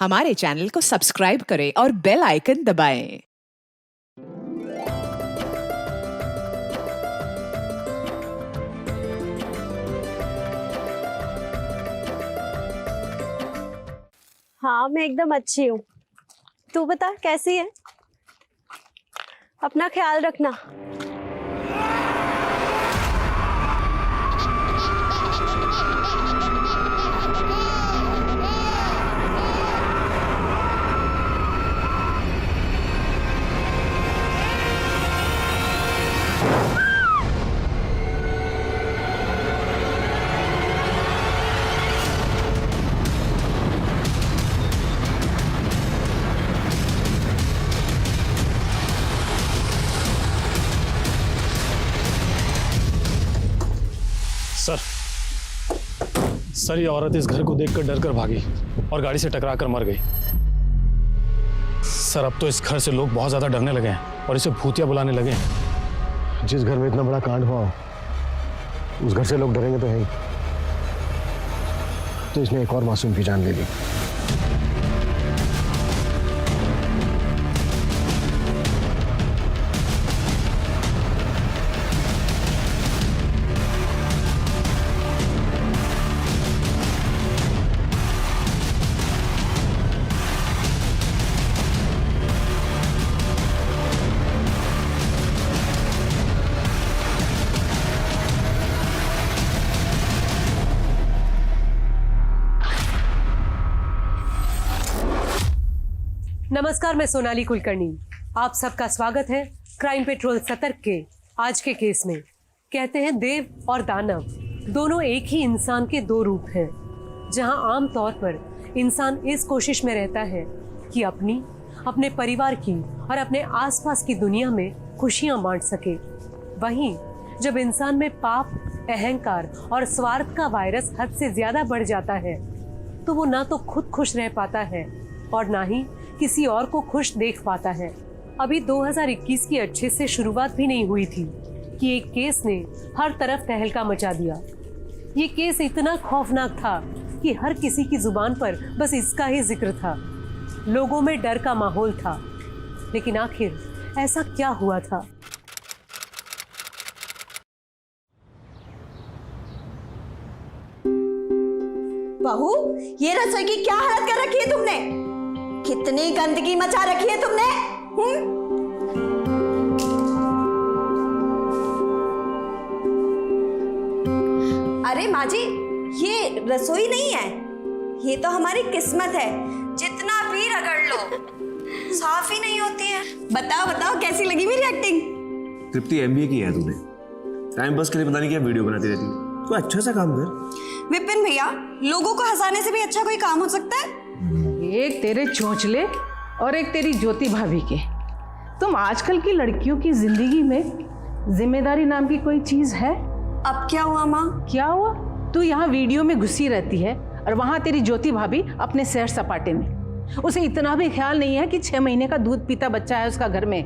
हमारे चैनल को सब्सक्राइब करें और बेल आइकन दबाएं। हाँ, मैं एकदम अच्छी हूँ। तू बता कैसी है? अपना ख्याल रखना। सर ये औरत इस घर को देखकर डर कर भागी और गाड़ी से टकरा कर मर गई। सर अब तो इस घर से लोग बहुत ज्यादा डरने लगे हैं और इसे भूतिया बुलाने लगे हैं। जिस घर में इतना बड़ा कांड हुआ उस घर से लोग डरेंगे तो है ही। तो इसने एक और मासूम की जान ले ली। नमस्कार, मैं सोनाली कुलकर्णी। आप सबका स्वागत है क्राइम पेट्रोल सतर्क के आज के केस में। कहते हैं देव और दानव दोनों एक ही इंसान के दो रूप हैं। जहां आम तौर पर इंसान इस कोशिश में रहता है कि अपने परिवार की और अपने आसपास की दुनिया में खुशियां बांट सके, वहीं जब इंसान में पाप, अहंकार और स्वार्थ का वायरस हद से ज्यादा बढ़ जाता है तो वो ना तो खुद खुश रह पाता है और ना ही किसी और को खुश देख पाता है। अभी 2021 की अच्छे से शुरुआत भी नहीं हुई थी कि एक केस ने हर तरफ तहलका मचा दिया। ये केस इतना खौफनाक था कि हर किसी की जुबान पर बस इसका ही जिक्र था। लोगों में डर का माहौल था, लेकिन आखिर ऐसा क्या हुआ था? बहू, ये रसोई की क्या हालत कर रखी है तुमने? कितनी गंदगी मचा रखी है तुमने? अरे माँ जी, ये रसोई नहीं है, ये तो हमारी किस्मत है। जितना भी रगड़ लो साफ ही नहीं होती है। बताओ बताओ कैसी लगी मेरी एक्टिंग? तृप्ति एमबीए की है तूने, टाइम पास के लिए पता नहीं क्या वीडियो बनाती रहती है। तू अच्छा सा काम कर। विपिन भैया, लोगों को हंसाने से भी अच्छा कोई काम हो सकता है? एक तेरे चोंचले और एक तेरी ज्योति भाभी के। तुम आजकल की लड़कियों की जिंदगी में जिम्मेदारी नाम की कोई चीज है? अब क्या हुआ माँ? क्या हुआ? तू यहाँ वीडियो में घुसी रहती है और वहां तेरी ज्योति भाभी अपने सैर सपाटे में। उसे इतना भी ख्याल नहीं है कि 6 महीने का दूध पीता बच्चा है उसका घर में।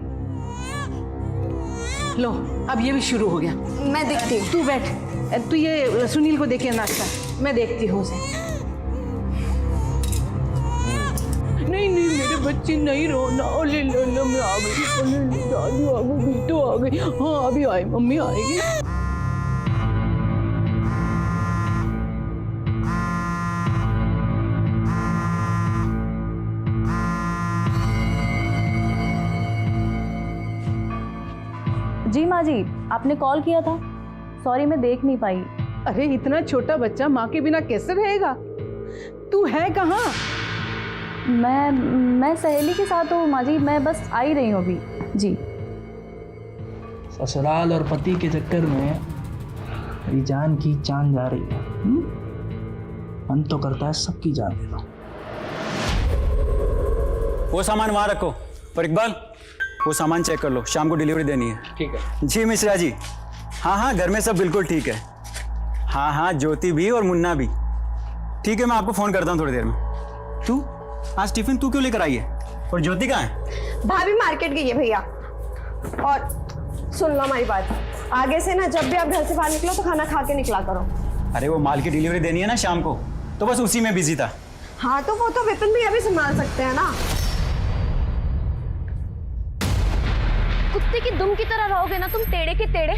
लो, अब ये भी शुरू हो गया। मैं देखती हूँ। तू बैठ, तू ये सुनील को देखे नाश्ता, मैं देखती हूँ उसे। नहीं नहीं मेरे बच्चे नहीं रोना। ओले लो, मैं आ गई। ओले दादी आ गई, तो आ गई। हाँ अभी आई, मम्मी आएगी। जी माँ जी, आपने कॉल किया था। सॉरी मैं देख नहीं पाई। अरे इतना छोटा बच्चा माँ के बिना कैसे रहेगा? तू है कहाँ? मैं सहेली के साथ हूँ माँ जी, मैं बस आ ही रही हूँ अभी। जी। ससुराल और पति के चक्कर में मेरी जान की जान जा रही है। मन तो करता है सबकी जान दे दो। वो सामान वहाँ रखो और इकबाल वो सामान चेक कर लो, शाम को डिलीवरी देनी है। ठीक है जी मिश्रा जी। हाँ घर में सब बिल्कुल ठीक है। हाँ ज्योति भी और मुन्ना भी ठीक है। मैं आपको फोन करता हूँ थोड़ी देर में। तू आज टिफिन तू क्यों लेकर आई है और ज्योति कहाँ है? भाभी मार्केट गई है भैया। और सुन लो हमारी बात, आगे से ना जब भी आप घर से बाहर निकलो तो खाना खा के निकला करो। अरे वो माल की डिलीवरी देनी है ना शाम को, तो बस उसी में बिजी था। हाँ तो वो तो विपिन भैया भी संभाल सकते हैं ना। कुत्ते की दुम की तरह रहोगे ना तुम, टेढ़े के टेढ़े।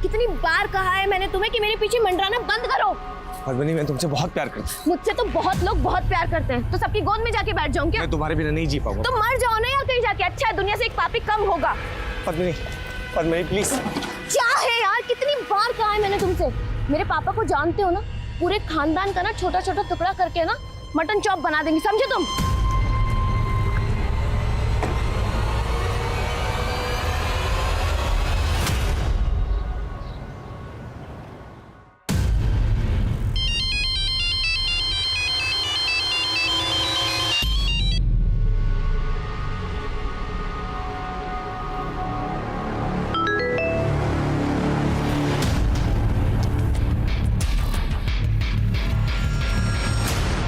कितनी बार कहा है मैंने तुम्हें कि मेरे पीछे मंडराना बंद करो। पद्मिनी मैं तुमसे बहुत प्यार करता हूँ। मुझसे तो बहुत लोग बहुत प्यार करते हैं, तो सबकी गोद में जाके बैठ जाऊं क्या? मैं तुम्हारे बिना नहीं जी पाऊंगा। तो मर जाओ ना यार कहीं जाके, अच्छा है दुनिया से एक पापी कम होगा। पद्मिनी, पद्मिनी प्लीज। क्या है यार, कितनी बार कहा है मैंने तुमसे। मेरे पापा को जानते हो ना, पूरे खानदान का ना छोटा छोटा टुकड़ा करके ना मटन चॉप बना देंगे, समझे तुम?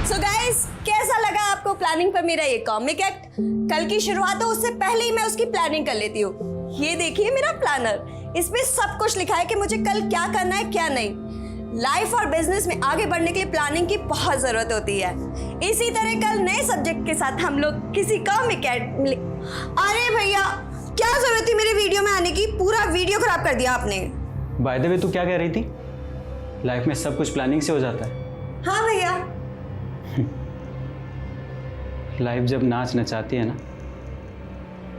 So guys, कैसा लगा आपको प्लानिंग पर मेरा ये कॉमिक एक्ट? कल की शुरुआत हो उससे पहले ही मैं उसकी प्लानिंग कर लेती हूँ। ये देखिए मेरा प्लानर, इसमें सब कुछ लिखा है कि मुझे कल क्या करना है क्या नहीं। लाइफ और बिजनेस में आगे बढ़ने के लिए प्लानिंग की बहुत जरूरत होती है। इसी तरह कल नए सब्जेक्ट के साथ हम लोग किसी कॉमिक एक्ट में। अरे भैया, क्या जरूरत थी मेरे वीडियो में आने की? पूरा वीडियो खराब कर दिया आपने। बाय द वे तू क्या कह रही थी? लाइफ में सब कुछ प्लानिंग से हो जाता है। हाँ भैया। लाइफ जब नाच नचाती है ना,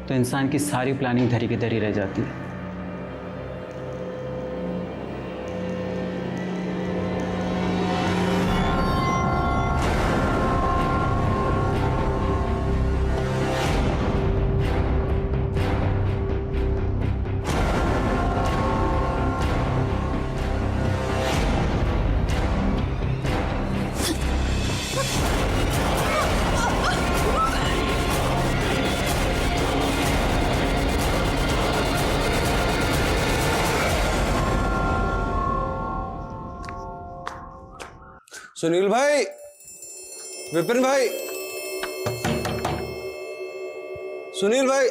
तो इंसान की सारी प्लानिंग धरी की धरी रह जाती है। सुनील भाई, विपिन भाई, सुनील भाई,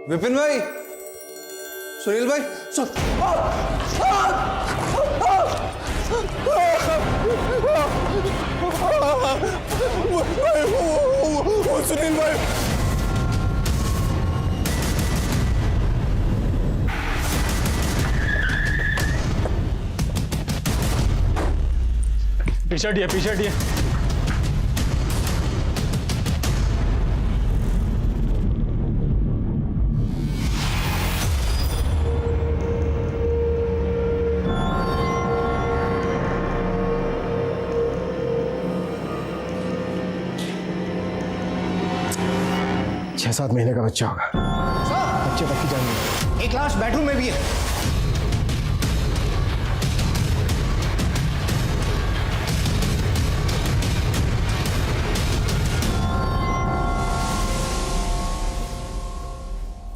विपिन भाई, सुनील भाई, सुनील भाई। पीछे हटिए, पीछे हटिए। छह 7 महीने का बच्चा होगा। बच्चे तक की जान नहीं। एक लाश बेडरूम में भी है।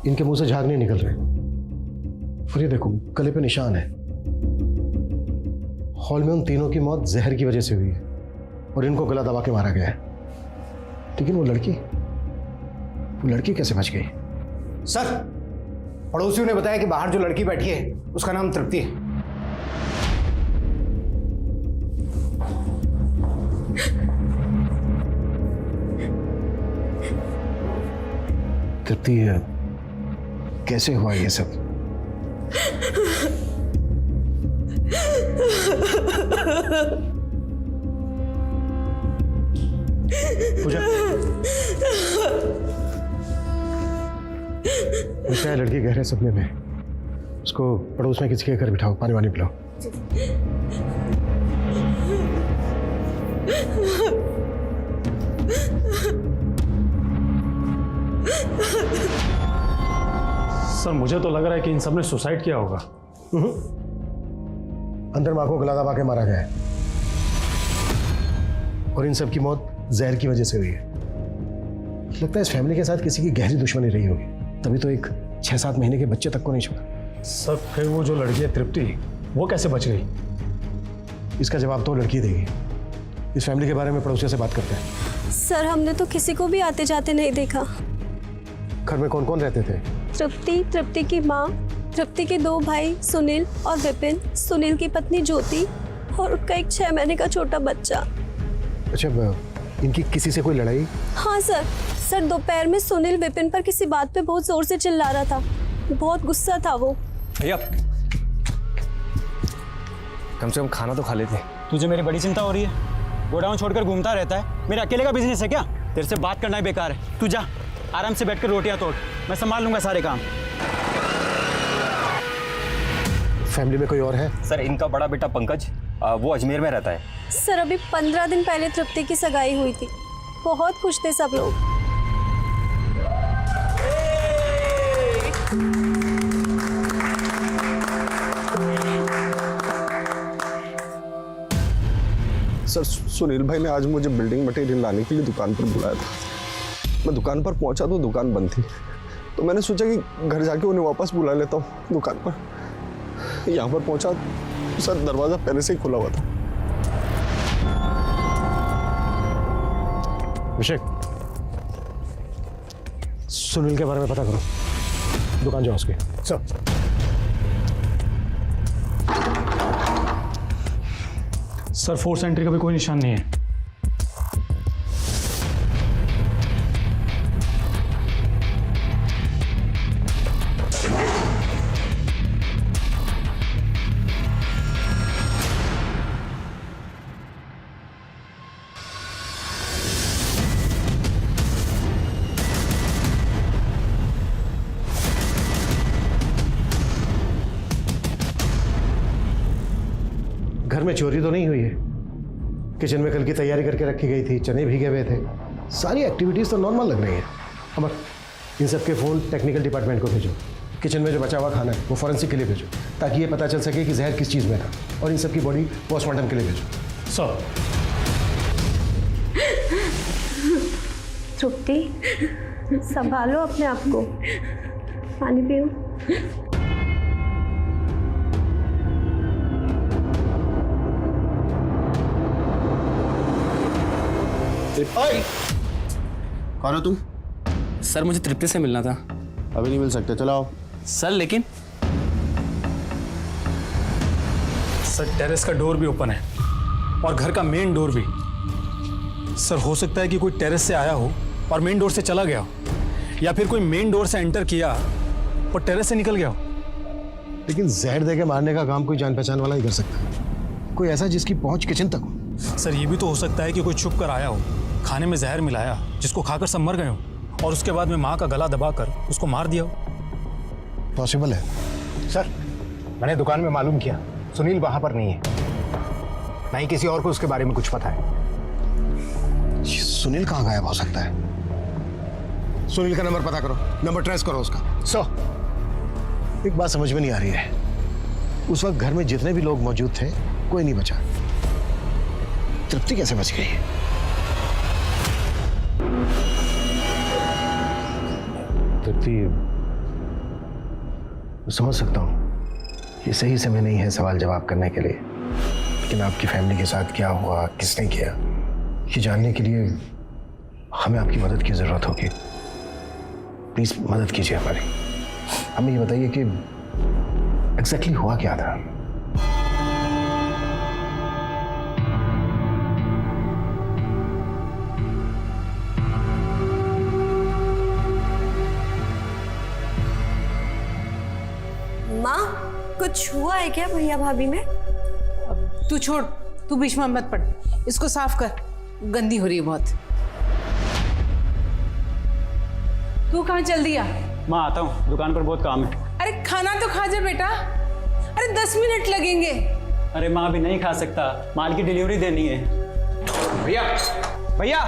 इनके मुंह से झाग नहीं निकल रहे। फिर ये देखो, गले पे निशान है। हॉल में उन तीनों की मौत जहर की वजह से हुई है और इनको गला दबा के मारा गया है। लेकिन वो लड़की कैसे बच गई? सर, पड़ोसियों ने बताया कि बाहर जो लड़की बैठी है उसका नाम तृप्ति है। तृप्ति, कैसे हुआ ये सब? पूजा, लगता है लड़की गहरे सपने में। उसको पड़ोस में किसी के घर बिठाओ, पानी वानी पिलाओ। सर मुझे तो लग रहा है कि इन सब ने सुसाइड किया होगा। अंदर माँ को गला दबा के मारा गया है और इन सब की मौत जहर की वजह से हुई है। लगता है इस फैमिली के साथ किसी की गहरी दुश्मनी रही होगी, तभी तो एक 6-7 महीने के बच्चे तक को नहीं छोड़ा। सर फिर वो जो लड़की है तृप्ति, वो कैसे बच गई? इसका जवाब तो लड़की देगी। इस फैमिली के बारे में पड़ोसियों से बात करते हैं। सर, हमने तो किसी को भी आते जाते नहीं देखा। घर में कौन कौन रहते थे? तृप्ति, तृप्ति की माँ, तृप्ति के 2 भाई सुनील और विपिन, सुनील की पत्नी ज्योति और उसका एक 6 महीने का छोटा बच्चा। अच्छा, इनकी किसी से कोई लड़ाई? हाँ सर दोपहर में सुनील विपिन पर किसी बात पे बहुत जोर से चिल्ला रहा था। बहुत गुस्सा था वो। भैया कम से कम खाना तो खा लेते। तुझे मेरी बड़ी चिंता हो रही है। गोडाउन छोड़कर घूमता रहता है, मेरे अकेले का बिजनेस है क्या? तेरे से बात करना ही बेकार है। तू जा आराम से बैठकर रोटियां तोड़, मैं संभाल लूंगा सारे काम। फैमिली में कोई और है? सर इनका बड़ा बेटा पंकज, वो अजमेर में रहता है। सर अभी 15 दिन पहले तृप्ति की सगाई हुई थी। बहुत खुश थे सब लोग। सर सुनील भाई ने आज मुझे बिल्डिंग मटेरियल लाने के लिए दुकान पर बुलाया था। मैं दुकान पर पहुंचा तो दुकान बंद थी, तो मैंने सोचा कि घर जाके उन्हें वापस बुला लेता हूँ दुकान पर। यहाँ पर पहुंचा सर दरवाजा पहले से ही खुला हुआ था। अभिषेक, सुनील के बारे में पता करो, दुकान जाओ उसके। सर सर फोर्स एंट्री का भी कोई निशान नहीं है। घर में चोरी तो नहीं हुई है? किचन में कल की तैयारी करके रखी गई थी, चने भीगे हुए थे, सारी एक्टिविटीज तो नॉर्मल लग रही है। अमर, इन सब के फोन टेक्निकल डिपार्टमेंट को भेजो। किचन में जो बचा हुआ खाना है वो फॉरेंसिक के लिए भेजो, ताकि ये पता चल सके कि जहर किस चीज़ में था। और इन सब की बॉडी पोस्टमार्टम के लिए भेजो। सर तृप्ति, संभालो अपने आप को। पानी पियो। कौन हो तुम? सर मुझे तृप्ति से मिलना था। अभी नहीं मिल सकते, चलो आओ। सर लेकिन सर टेरेस का डोर भी ओपन है और घर का मेन डोर भी। सर हो सकता है कि कोई टेरेस से आया हो और मेन डोर से चला गया हो, या फिर कोई मेन डोर से एंटर किया और टेरेस से निकल गया हो। लेकिन जहर देके मारने का काम कोई जान पहचान वाला ही कर सकता है, कोई ऐसा जिसकी पहुंच किचन तक हो। सर ये भी तो हो सकता है कि कोई छुप कर आया हो, खाने में जहर मिलाया, जिसको खाकर सब मर गए हो, और उसके बाद में माँ का गला दबाकर उसको मार दिया हो। पॉसिबल है सर, मैंने दुकान में मालूम किया, सुनील वहां पर नहीं है, ना ही किसी और को उसके बारे में कुछ पता है। सुनील कहाँ गायब हो सकता है? सुनील का नंबर पता करो, नंबर ट्रेस करो उसका। एक बात समझ में नहीं आ रही है, उस वक्त घर में जितने भी लोग मौजूद थे कोई नहीं बचा, तृप्ति कैसे बच गई? तृप्ति, समझ सकता हूं ये सही समय नहीं है सवाल जवाब करने के लिए, लेकिन आपकी फैमिली के साथ क्या हुआ, किसने किया, ये जानने के लिए हमें आपकी मदद की जरूरत होगी। प्लीज मदद कीजिए हमारी। हमें ये बताइए कि एग्जैक्टली हुआ क्या था? माँ, कुछ हुआ है क्या भैया भाभी में? तू छोड़, तू बीच में मत पड़, इसको साफ कर, गंदी हो रही है बहुत। तू कहाँ चल दिया? मैं आता हूँ, दुकान पर बहुत काम है। अरे खाना तो खा जा बेटा। अरे 10 मिनट लगेंगे। अरे माँ भी नहीं खा सकता, माल की डिलीवरी देनी है। भैया, भैया,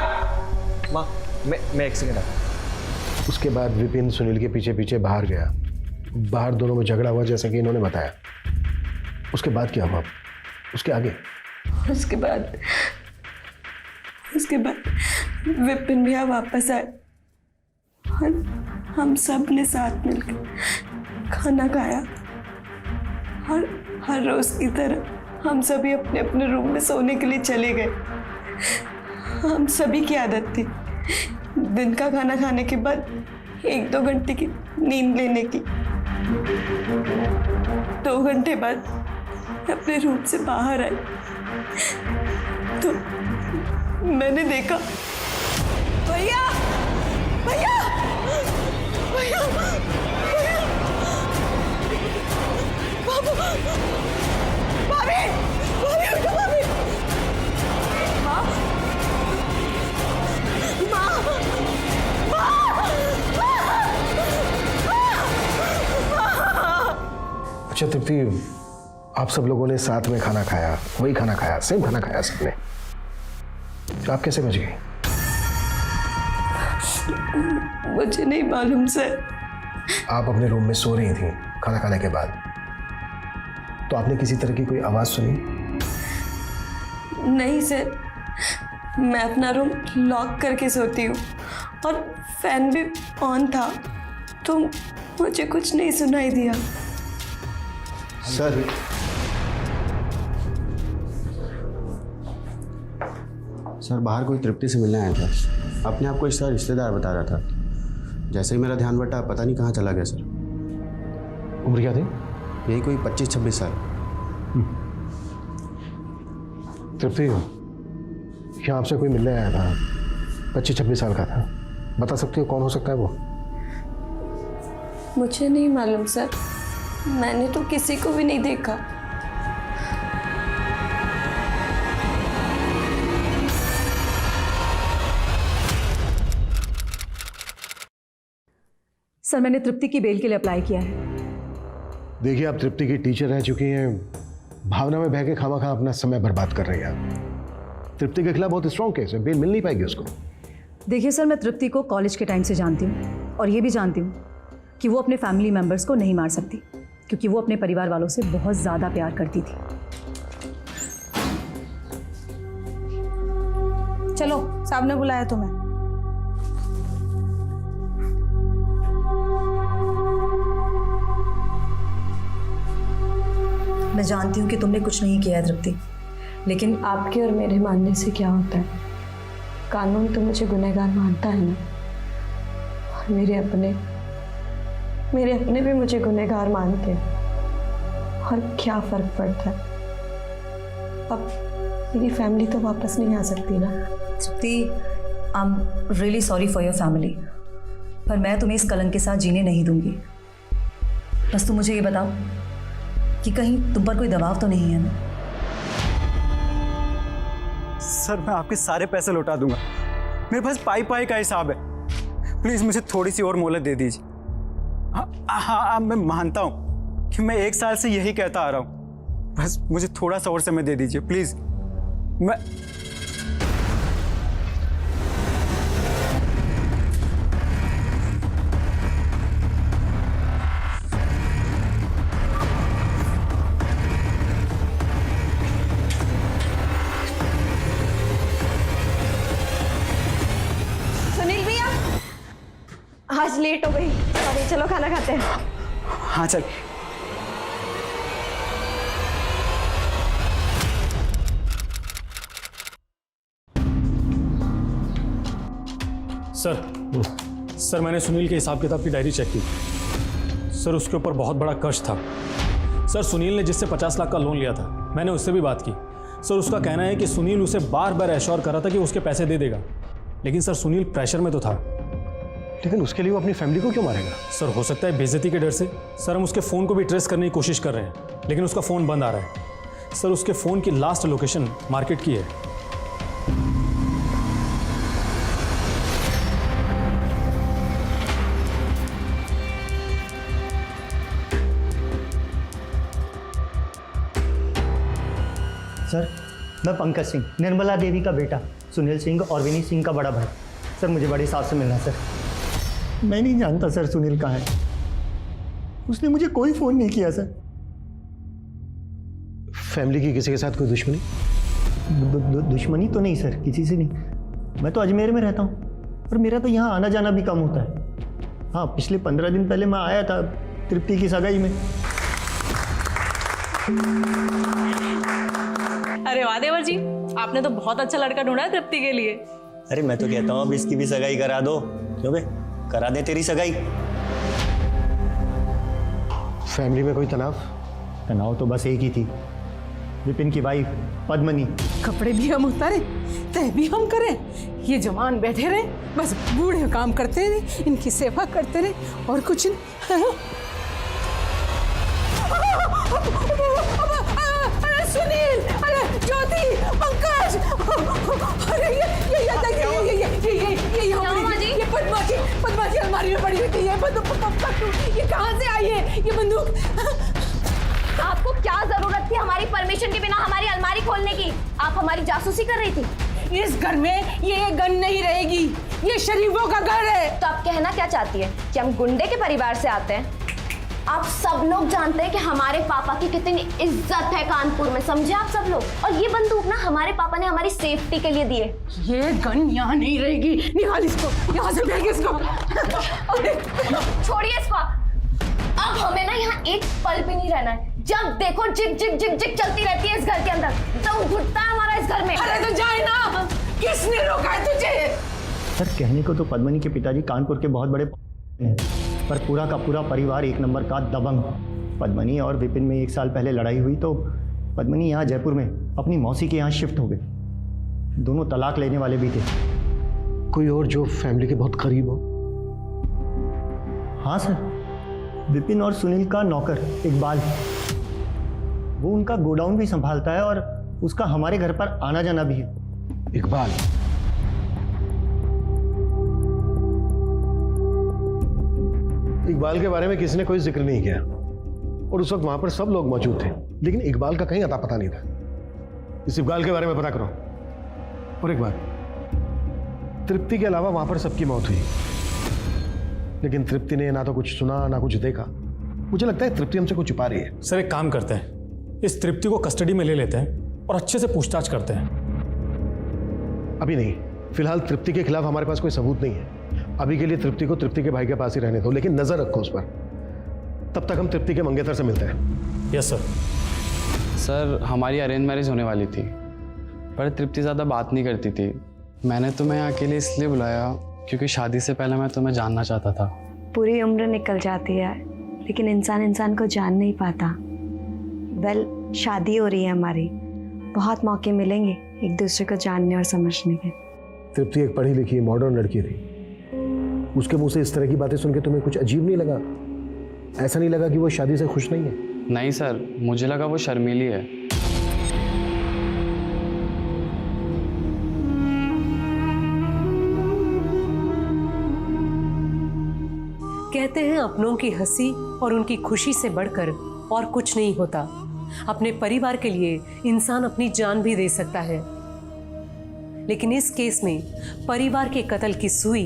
माँ मैं एक सेकंड। उसके बाद विपिन सुनील के पीछे पीछे बाहर गया। बाहर दोनों में झगड़ा हुआ जैसा कि इन्होंने बताया। उसके बाद क्या हुआ? उसके आगे? उसके बाद विपिन भैया वापस आए और हम सब ने साथ मिलकर खाना खाया और हर रोज की तरह हम सभी अपने अपने रूम में सोने के लिए चले गए। हम सभी की आदत थी दिन का खाना खाने के बाद 1-2 घंटे की नींद लेने की। 2 घंटे बाद अपने रूम से बाहर आए तो मैंने देखा। भैया भैया भैया भैया, बाबू, भाभी भाभी उठो, भाभी। माँ माँ अच्छा तृप्ति, आप सब लोगों ने साथ में खाना खाया, वही खाना खाया, सेम खाना खाया सबने, तो आप कैसे बच गई? मुझे नहीं मालूम सर। आप अपने रूम में सो रही थी खाना खाने के बाद, तो आपने किसी तरह की कोई आवाज सुनी? नहीं सर, मैं अपना रूम लॉक करके सोती हूँ और फैन भी ऑन था, तो मुझे कुछ नहीं सुनाई दिया। सर सर बाहर कोई तृप्ति से मिलने आया था, अपने आप को इसका रिश्तेदार बता रहा था। जैसे ही मेरा ध्यान बटा, पता नहीं कहाँ चला गया सर। उम्र क्या थी? यही कोई 25-26 साल। तृप्ति, क्या आपसे कोई मिलने आया था, 25-26 साल का था, बता सकते हो कौन हो सकता है वो? मुझे नहीं मालूम सर, मैंने तो किसी को भी नहीं देखा। सर मैंने तृप्ति की बेल के लिए अप्लाई किया है। देखिए, आप तृप्ति की टीचर रह चुकी हैं, भावना में बह के खामखा अपना समय बर्बाद कर रही हैं। तृप्ति के खिलाफ बहुत स्ट्रॉन्ग केस है, बेल मिल नहीं पाएगी उसको। देखिए सर, मैं तृप्ति को कॉलेज के टाइम से जानती हूँ और ये भी जानती हूँ कि वो अपने फैमिली मेम्बर्स को नहीं मार सकती, क्योंकि वो अपने परिवार वालों से बहुत ज़्यादा प्यार करती थी। चलो, साहब ने बुलाया तुम्हें। मैं जानती हूँ कि तुमने कुछ नहीं किया है तृप्ति, लेकिन आपके और मेरे मानने से क्या होता है? कानून तो मुझे गुनहगार मानता है ना, और मेरे अपने भी मुझे गुनहगार मानते हैं, और क्या फर्क पड़ता है? अब मेरी फैमिली तो वापस नहीं आ सकती ना। Tripti, I am really sorry for your family, पर मैं तुम्हें इस कलंक के साथ जीने नहीं दूंगी। बस तुम मुझे ये बताओ कि कहीं तुम पर कोई दबाव तो नहीं है ना? सर मैं आपके सारे पैसे लौटा दूंगा, मेरे पास पाई का हिसाब है। प्लीज मुझे थोड़ी सी और मोहलत दे दीजिए। हाँ, मैं मानता हूँ कि मैं 1 साल से यही कहता आ रहा हूँ, बस मुझे थोड़ा सा और समय दे दीजिए प्लीज। मैं सुनील भैया, आज लेट हो गई, अरे चलो खाना खाते हैं। हाँ चल। सर मैंने सुनील के हिसाब किताब की डायरी चेक की। सर उसके ऊपर बहुत बड़ा कर्ज था। सर सुनील ने जिससे 50 लाख का लोन लिया था, मैंने उससे भी बात की। सर उसका कहना है कि सुनील उसे बार बार एश्योर कर रहा था कि उसके पैसे दे देगा, लेकिन सर सुनील प्रेशर में तो था। लेकिन उसके लिए वो अपनी फैमिली को क्यों मारेगा? सर हो सकता है बेइज्जती के डर से। सर हम उसके फ़ोन को भी ट्रेस करने की कोशिश कर रहे हैं, लेकिन उसका फ़ोन बंद आ रहा है। सर उसके फ़ोन की लास्ट लोकेशन मार्केट की है। सर मैं पंकज सिंह, निर्मला देवी का बेटा, सुनील सिंह और विनीत सिंह का बड़ा भाई। सर मुझे बड़ी साहब से मिलना है सर। मैं नहीं जानता सर सुनील कहाँ है, उसने मुझे कोई फ़ोन नहीं किया सर। फैमिली की किसी के साथ कोई दुश्मनी? दुश्मनी तो नहीं सर, किसी से नहीं। मैं तो अजमेर में रहता हूँ और मेरा तो यहाँ आना जाना भी कम होता है। हाँ, पिछले 15 दिन पहले मैं आया था तृप्ति की सगाई में। अरे वाह देवर जी, आपने तो बहुत अच्छा लड़का ढूंढा है तृप्ति के लिए। अरे मैं तो कहता हूँ अब इसकी भी सगाई करा दो। क्यों बे, करा दे तेरी सगाई। फैमिली में कोई तनाव? तनाव तो बस एक ही थी विपिन की वाइफ पद्मनी। कपड़े भी हम उतारे, तय भी हम करें, ये जवान बैठे रहे, बस बूढ़े काम करते रहे, इनकी सेवा करते रहे और कुछ नहीं। अरे सुनील, अरे ज्योति, पंकज, अरे ये पद्मा की अलमारी में पड़ी हुई थी, ये बंदूक ये कहाँ से आई है ये बंदूक? आपको क्या जरूरत थी हमारी परमिशन के बिना हमारी अलमारी खोलने की? आप हमारी जासूसी कर रही थी। इस घर में ये गन नहीं रहेगी, ये शरीफों का घर है। तो आप कहना क्या चाहती है कि हम गुंडे के परिवार से आते हैं? आप सब लोग जानते हैं कि हमारे पापा की कितनी इज्जत है कानपुर में, समझे आप सब लोग। और ये बंदूक ना हमारे पापा ने हमारी सेफ्टी के लिए दिए। ये गन यहाँ नहीं रहेगी, निकाल इसको, यहाँ से फेंक इसको। छोड़िए इसको। अब हमें ना यहाँ एक पल भी नहीं रहना है। जब देखो जिग जिग जिग जिग चलती रहती है इस घर के अंदर, दम घुटता है हमारा इस घर में। अरे तो जाए ना, किसने रोका है तुझे? सर कहने को तो पद्मनी के पिताजी कानपुर के बहुत बड़े हैं, पर पूरा का पूरा परिवार एक नंबर का दबंग। पद्मनी और विपिन में 1 साल पहले लड़ाई हुई तो पद्मनी यहाँ जयपुर में अपनी मौसी के यहाँ शिफ्ट हो गए। दोनों तलाक लेने वाले भी थे। कोई और जो फैमिली के बहुत करीब हो? हाँ सर, विपिन और सुनील का नौकर इकबाल, वो उनका गोडाउन भी संभालता है और उसका हमारे घर पर आना जाना भी है। इकबाल? इकबाल के बारे में किसी ने कोई जिक्र नहीं किया और उस वक्त वहां पर सब लोग मौजूद थे, लेकिन इकबाल का कहीं अता पता नहीं था। इस इकबाल के बारे में पता करो। और एक बात, तृप्ति के अलावा वहां पर सबकी मौत हुई, लेकिन तृप्ति ने ना तो कुछ सुना ना कुछ देखा। मुझे लगता है तृप्ति हमसे कुछ छुपा रही है। सर एक काम करते हैं, इस तृप्ति को कस्टडी में ले लेते हैं और अच्छे से पूछताछ करते हैं। अभी नहीं, फिलहाल तृप्ति के खिलाफ हमारे पास कोई सबूत नहीं है। अभी के लिए तृप्ति को तृप्ति के भाई के पास ही रहने दो, लेकिन नजर रखो उस पर। तब तक हम तृप्ति के मंगेतर से मिलते हैं। Yes sir. सर हमारी अरेंज मैरिज होने वाली थी, पर तृप्ति ज़्यादा बात नहीं करती थी। मैंने तुम्हें यहाँ के लिए इसलिए बुलाया क्योंकि शादी से पहले मैं तुम्हें जानना चाहता था। पूरी उम्र निकल जाती है लेकिन इंसान को जान नहीं पाता। वेल, शादी हो रही है हमारी, बहुत मौके मिलेंगे एक दूसरे को जानने और समझने के। तृप्ति एक पढ़ी लिखी मॉडर्न लड़की थी, उसके मुंह से इस तरह की बातें सुन के तुम्हें कुछ अजीब नहीं लगा? ऐसा नहीं लगा कि वो शादी से खुश नहीं है? नहीं सर, मुझे लगा वो शर्मीली है। कहते हैं अपनों की हंसी और उनकी खुशी से बढ़कर और कुछ नहीं होता। अपने परिवार के लिए इंसान अपनी जान भी दे सकता है, लेकिन इस केस में परिवार के कत्ल की सुई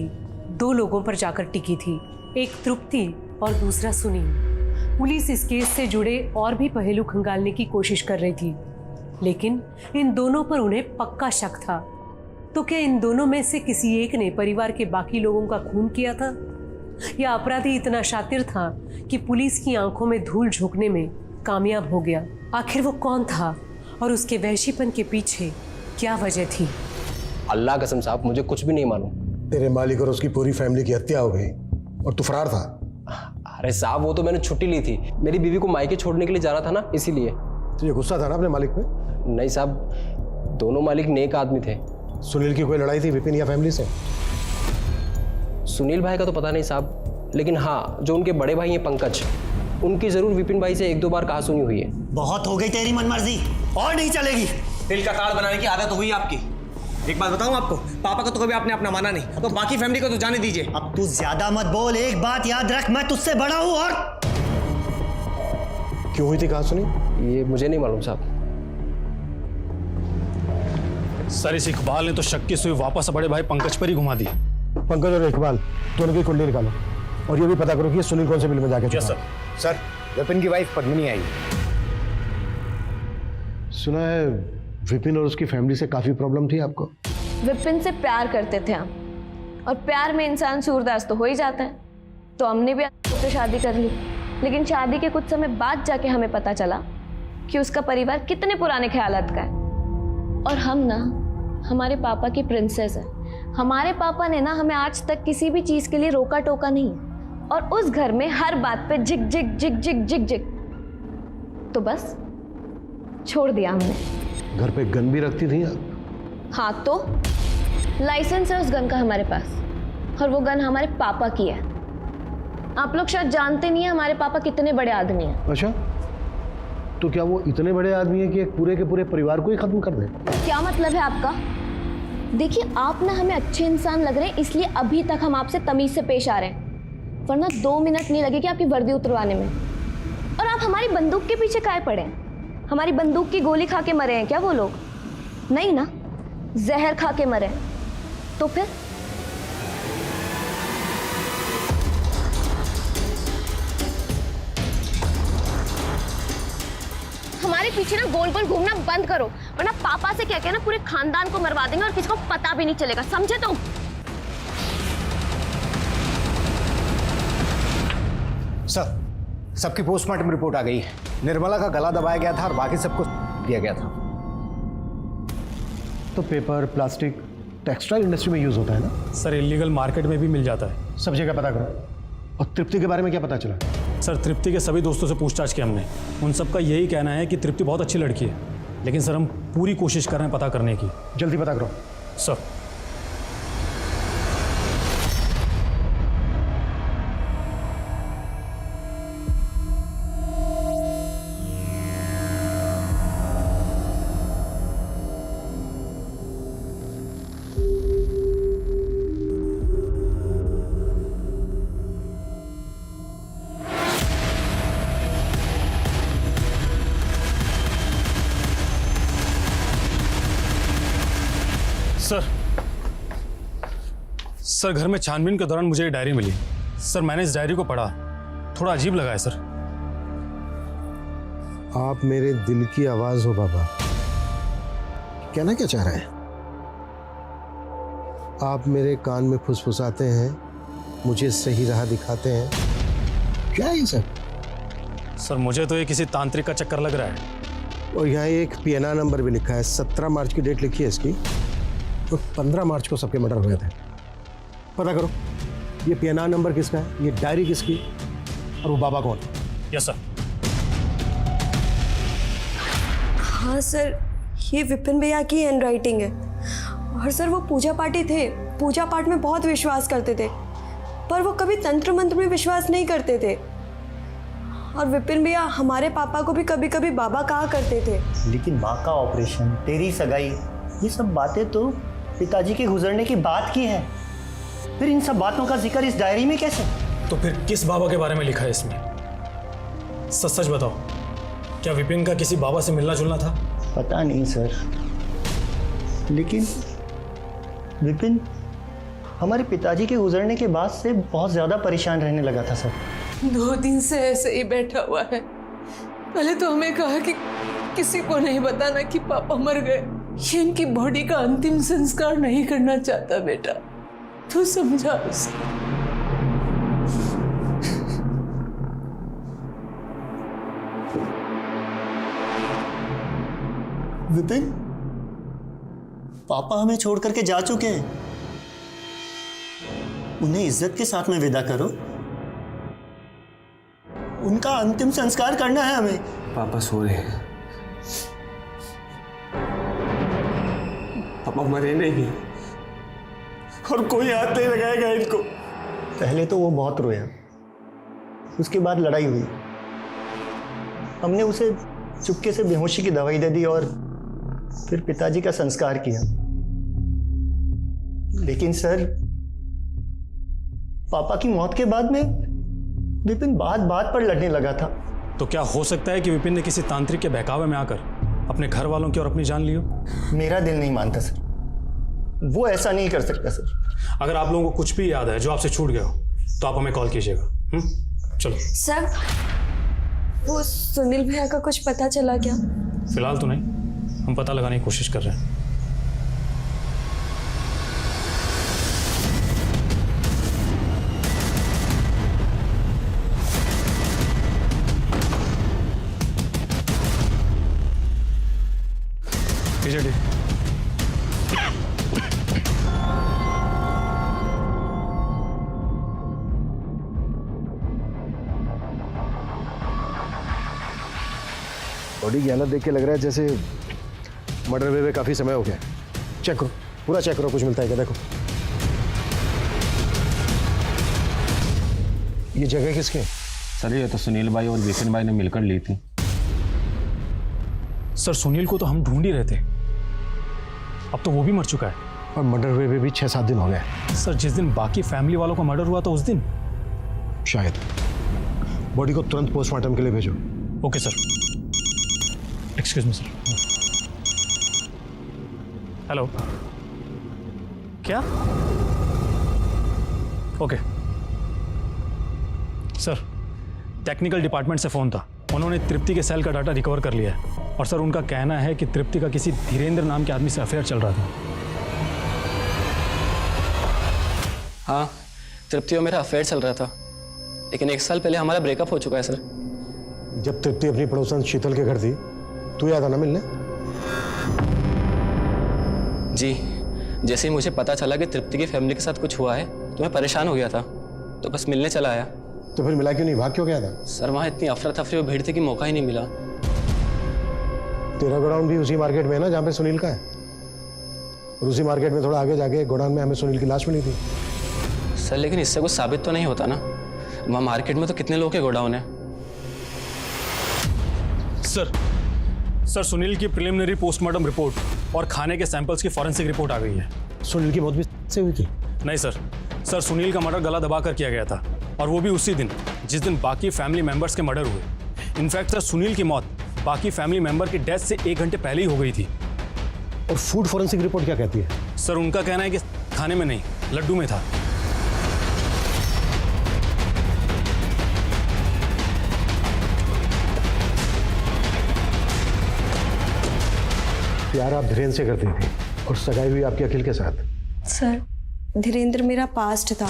2 लोगों पर जाकर टिकी थी, एक तृप्ति और दूसरा सुनील। पुलिस इस केस से जुड़े और भी पहलू खंगालने की कोशिश कर रही थी, लेकिन इन दोनों पर उन्हें पक्का शक था। तो क्या इन दोनों में से किसी एक ने परिवार के बाकी लोगों का खून किया था, या अपराधी इतना शातिर था कि पुलिस की आंखों में धूल झोंकने में कामयाब हो गया? आखिर वो कौन था और उसके वहशीपन के पीछे क्या वजह थी? अल्लाह कसम साहब, मुझे कुछ भी नहीं मालूम। तेरे मालिक और उसकी पूरी फैमिली की हत्या हो गई और तू फरार था। अरे साहब, वो तो मैंने छुट्टी ली थी, मेरी बीवी को मायके छोड़ने के लिए जाना था ना, इसीलिए। तुझे गुस्सा था ना अपने मालिक पे? नहीं साहब, दोनों मालिक नेक आदमी थे। सुनील की कोई लड़ाई थी विपिन या फैमिली से? सुनील भाई का तो पता नहीं साहब, लेकिन हाँ, जो उनके बड़े भाई हैं पंकज, उनकी जरूर विपिन भाई से 1-2 बार कहा सुनी हुई है। बहुत हो गई तेरी मनमर्जी, और नहीं चलेगी। दिल का कार्ड बनाने की आदत हुई आपकी। एक बात बताऊं आपको, पापा को तो कभी आपने अपना माना नहीं, तो बाकी फैमिली को तो जाने दीजिए। अब तू ज्यादा मत बोल, एक बात याद रख, मैं तुझसे बड़ा हूं। और क्यों हुई थी कहा सुनी? ये मुझे नहीं मालूम साहब। सर इस इकबाल ने तो शक की सुई वापस बड़े भाई पंकज पर ही घुमा दी। पंकज और इकबाल दोनों की कुंडली निकालो और ये भी पता करो कि सुनील कौन से मिल में जाके सर। सर, विपिन की वाइफ पद्मिनी आई। सुना है विपिन और उसकी फैमिली से काफी प्रॉब्लम थी आपको? विपिन से प्यार करते थे हम, और प्यार में इंसान सूरदास तो हो ही जाता है। तो हमने भी उससे शादी कर ली, लेकिन शादी के कुछ समय बाद जाके हमें पता चला कि उसका परिवार कितने पुराने ख्यालात का है। और हम ना हमारे पापा की प्रिंसेस है। हमारे पापा ने ना हमें आज तक किसी भी चीज के लिए रोका टोका नहीं, और उस घर में हर बात पे जिग जिग जिग जिग जिग जिग। तो बस छोड़ दिया हमने। घर पे गन भी रखती थी आप? हाँ तो लाइसेंस है उस गन का हमारे पास, और वो गन हमारे पापा की है। आप लोग शायद जानते नहीं है हमारे पापा कितने बड़े आदमी हैं। अच्छा, तो क्या वो इतने बड़े आदमी हैं कि एक पूरे के पूरे परिवार को ही खत्म कर दे? क्या मतलब है आपका? देखिए, आप ना हमें अच्छे इंसान लग रहे हैं, इसलिए अभी तक हम आपसे तमीज से पेश आ रहे हैं, वरना 2 मिनट नहीं लगेगी आपकी वर्दी उतरवाने में। और आप हमारी बंदूक के पीछे काहे पड़े हैं? हमारी बंदूक की गोली खा के मरे हैं क्या वो लोग? नहीं ना, जहर खा के मरे हैं। तो फिर हमारे पीछे ना गोल गोल घूमना बंद करो, वरना पापा से कह के ना पूरे खानदान को मरवा देंगे और किसी को पता भी नहीं चलेगा, समझे तुम? सर, सबकी पोस्टमार्टम रिपोर्ट आ गई है। निर्मला का गला दबाया गया था और बाकी सबको दिया गया था। तो पेपर, प्लास्टिक टेक्सटाइल इंडस्ट्री में यूज होता है ना? सर, इलीगल मार्केट में भी मिल जाता है। सब जगह पता करो। और तृप्ति के बारे में क्या पता चला? सर, तृप्ति के सभी दोस्तों से पूछताछ की हमने। उन सबका यही कहना है कि तृप्ति बहुत अच्छी लड़की है, लेकिन सर हम पूरी कोशिश कर रहे हैं पता करने की। जल्दी पता करो सर। सर, घर में छानबीन के दौरान मुझे ये डायरी मिली। सर, मैंने इस डायरी को पढ़ा, थोड़ा अजीब लगा है सर। आप मेरे दिल की आवाज हो बाबा। कहना क्या चाह रहे हैं? आप मेरे कान में फुसफुसाते हैं, मुझे सही राह दिखाते हैं, क्या है ये सब? सर, मुझे तो ये किसी तांत्रिक का चक्कर लग रहा है। और यहाँ एक PNR नंबर भी लिखा है। 17 मार्च की डेट लिखी है इसकी, तो 15 मार्च को सबके मर्डर हुए थे। पता करो ये PNR नंबर किसका है, ये डायरी किसकी, और वो बाबा कौन? Yes sir. हाँ सर, ये विपिन भैया की हैंड राइटिंग है। और सर, वो पूजा पाठी थे, पूजा पाठ में बहुत विश्वास करते थे, पर वो कभी तंत्र मंत्र में विश्वास नहीं करते थे। और विपिन भैया हमारे पापा को भी कभी कभी बाबा कहा करते थे। लेकिन माँ का ऑपरेशन, तेरी सगाई, ये सब बातें तो पिताजी के गुजरने की बात की है। फिर इन सब बातों का जिक्र इस डायरी में कैसे? तो फिर किस बाबा के बारे में लिखा है इसमें? सच सच बताओ, क्या विपिन का किसी बाबा से मिलना जुलना था? पता नहीं सर, लेकिन विपिन हमारे पिताजी के गुजरने के बाद से बहुत ज्यादा परेशान रहने लगा था सर। 2 दिन से ऐसे ही बैठा हुआ है। पहले तो हमें कहा कि किसी को नहीं बताना कि पापा मर गए, ये इनकी बॉडी का अंतिम संस्कार नहीं करना चाहता बेटा, तो समझा उसको। विपिन, पापा हमें छोड़ करके जा चुके हैं, उन्हें इज्जत के साथ में विदा करो। उनका अंतिम संस्कार करना है हमें। पापा सो रहे हैं। पापा मरे नहीं और कोई हाथ नहीं लगाएगा इनको। पहले तो वो बहुत रोया, उसके बाद लड़ाई हुई, हमने उसे चुपके से बेहोशी की दवाई दे दी और फिर पिताजी का संस्कार किया। लेकिन सर, पापा की मौत के बाद में विपिन बात बात पर लड़ने लगा था। तो क्या हो सकता है कि विपिन ने किसी तांत्रिक के बहकावे में आकर अपने घर वालों की और अपनी जान ली हो? मेरा दिल नहीं मानता सर, वो ऐसा नहीं कर सकता सर। अगर आप लोगों को कुछ भी याद है जो आपसे छूट गया हो तो आप हमें कॉल कीजिएगा। चलो सर, वो सुनील भैया का कुछ पता चला क्या? फिलहाल तो नहीं, हम पता लगाने की कोशिश कर रहे हैं। जी बॉडी की हालत देख के लग रहा है जैसे मर्डर हुए हुए काफ़ी समय हो गया। चेक करो, पूरा चेक करो, कुछ मिलता है क्या? देखो ये जगह किसकी है? सर ये तो सुनील भाई और विपिन भाई ने मिलकर ली थी। सर सुनील को तो हम ढूंढ ही रहे थे, अब तो वो भी मर चुका है। और मर्डर हुए हुए भी 6-7 दिन हो गए। सर जिस दिन बाकी फैमिली वालों का मर्डर हुआ था उस दिन शायद। बॉडी को तुरंत पोस्टमार्टम के लिए भेजो। Okay sir. Excuse me sir. Hello, क्या? ओके सर, टेक्निकल डिपार्टमेंट से फ़ोन था, उन्होंने तृप्ति के सेल का डाटा रिकवर कर लिया है। और सर उनका कहना है कि तृप्ति का किसी धीरेन्द्र नाम के आदमी से अफेयर चल रहा था। हाँ, तृप्ति और मेरा अफेयर चल रहा था, लेकिन 1 साल पहले हमारा ब्रेकअप हो चुका है सर। जब तृप्ति अपनी पड़ोसन शीतल के घर थी, तू याद आना मिलने? जी, जैसे ही मुझे पता चला कि तृप्ति की फैमिली के साथ कुछ हुआ है तो मैं परेशान हो गया था, तो बस मिलने चला आया। तो फिर मिला क्यों नहीं? भाग क्यों गया था? सर वहाँ इतनी अफरा तफरी और भीड़ थी कि मौका ही नहीं मिला। तेरा गोडाउन भी उसी मार्केट में है ना जहाँ पे सुनील का है? और उसी मार्केट में थोड़ा आगे जाके गोडाउन में हमें सुनील की लाश मिली थी। सर लेकिन इससे कुछ साबित तो नहीं होता ना, वहाँ मार्केट में तो कितने लोग के गोडाउन है। सर सुनील की प्रिलिमिनरी पोस्टमार्टम रिपोर्ट और खाने के सैंपल्स की फॉरेंसिक रिपोर्ट आ गई है। सुनील की मौत भी से हुई थी? नहीं सर सुनील का मर्डर गला दबा कर किया गया था, और वो भी उसी दिन जिस दिन बाकी फैमिली मेंबर्स के मर्डर हुए। इनफैक्ट सर सुनील की मौत बाकी फैमिली मेंबर की डेथ से 1 घंटे पहले ही हो गई थी। और फूड फॉरेंसिक रिपोर्ट क्या कहती है? सर उनका कहना है कि खाने में नहीं, लड्डू में था। प्यार आप धीरेन्द्र से करती थी और सगाई हुई आपकी अखिल के साथ। सर धीरेन्द्र मेरा पास्ट था,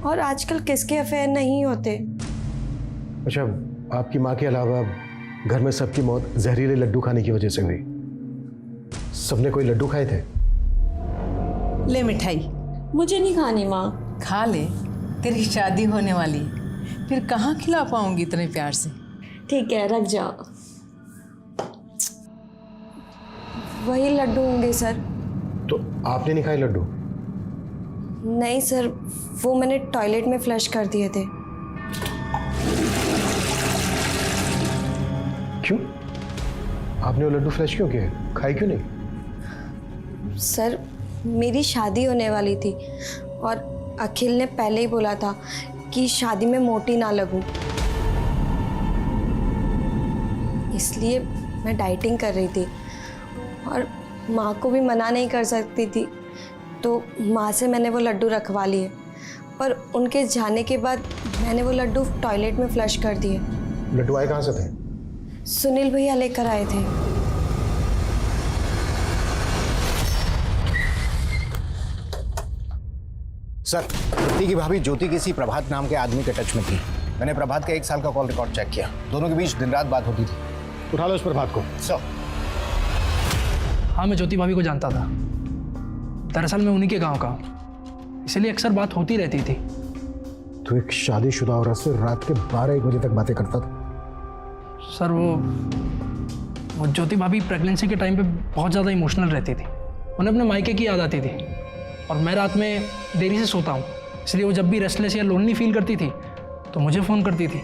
और आजकल किसके अफेयर नहीं होते। अच्छा, आपकी माँ के अलावा घर में सबकी मौत जहरीले लड्डू खाने की वजह से हुई। सबने कोई लड्डू खाए थे? ले मिठाई। मुझे नहीं खानी माँ। खा ले, तेरी शादी होने वाली है, फिर कहाँ खिला पाऊंगी इतने प्यार से। ठीक है, रख जाओ। वही लड्डू होंगे सर। तो आपने नहीं खाए लड्डू? नहीं सर, वो मैंने टॉयलेट में फ्लश कर दिए थे। क्यों? आपने वो लड्डू फ्लश क्यों किए? खाए क्यों नहीं? सर मेरी शादी होने वाली थी, और अखिल ने पहले ही बोला था कि शादी में मोटी ना लगूं, इसलिए मैं डाइटिंग कर रही थी और माँ को भी मना नहीं कर सकती थी, तो माँ से मैंने वो लड्डू रखवा लिए। पर उनके जाने के बाद मैंने वो लड्डू टॉयलेट में फ्लश कर दिए। लड्डू आए कहाँ से थे? सुनील भैया लेकर आए थे। सर तृप्ति की भाभी ज्योति किसी प्रभात नाम के आदमी के टच में थी। मैंने प्रभात का 1 साल का कॉल रिकॉर्ड चेक किया, दोनों के बीच दिन रात बात होती थी। उठा लो उस प्रभात को। सर हाँ, मैं ज्योति भाभी को जानता था। दरअसल मैं उन्हीं के गांव का, इसलिए अक्सर बात होती रहती थी। तो एक शादीशुदा औरत से रात के 12-1 बजे तक बातें करता था? सर वो ज्योति भाभी प्रेगनेंसी के टाइम पे बहुत ज़्यादा इमोशनल रहती थी, उन्हें अपने मायके की याद आती थी। और मैं रात में देरी से सोता हूँ, इसलिए वो जब भी रेस्टलेस या लोनली फील करती थी तो मुझे फ़ोन करती थी।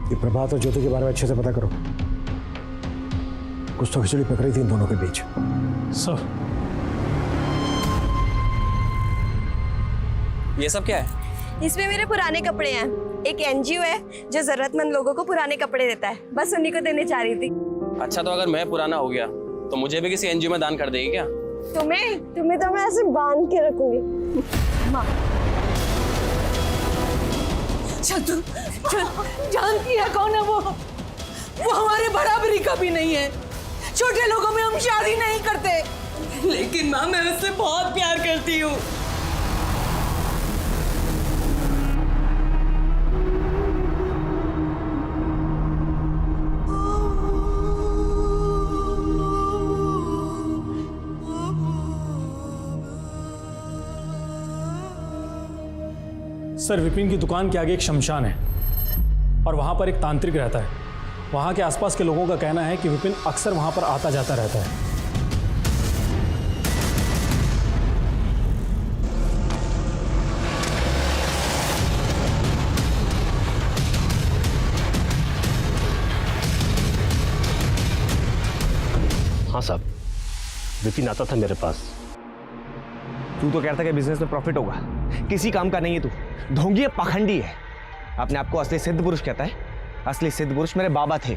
ये प्रभात और ज्योति के बारे में अच्छे से पता करो, कुछ तो खिचड़ी पक रही थी इन दोनों के बीच। सर ये सब क्या है? इसमें मेरे पुराने कपड़े हैं। एक एनजीओ है जो जरूरतमंद लोगों को पुराने कपड़े देता है, बस उन्हीं को देने चाह रही थी। अच्छा, तो अगर मैं पुराना हो गया तो मुझे भी किसी एनजीओ में दान कर देगी क्या? तुम्हें तो मैं ऐसे बांध के रखूंगी। माँ तू जानती है कौन है वो हमारे बराबरी का भी नहीं है। छोटे लोगों में हम शादी नहीं करते। लेकिन माँ मैं उससे बहुत प्यार करती हूँ। सर विपिन की दुकान के आगे एक शमशान है और वहाँ पर एक तांत्रिक रहता है। वहाँ के आसपास के लोगों का कहना है कि विपिन अक्सर वहाँ पर आता जाता रहता है। हाँ साहब, विपिन आता था मेरे पास। तू तो कहता कि बिजनेस में प्रॉफिट होगा, किसी काम का नहीं है तू, ढोंगी है, पाखंडी है। अपने आपको असली सिद्ध पुरुष कहता है। असली सिद्ध पुरुष मेरे बाबा थे,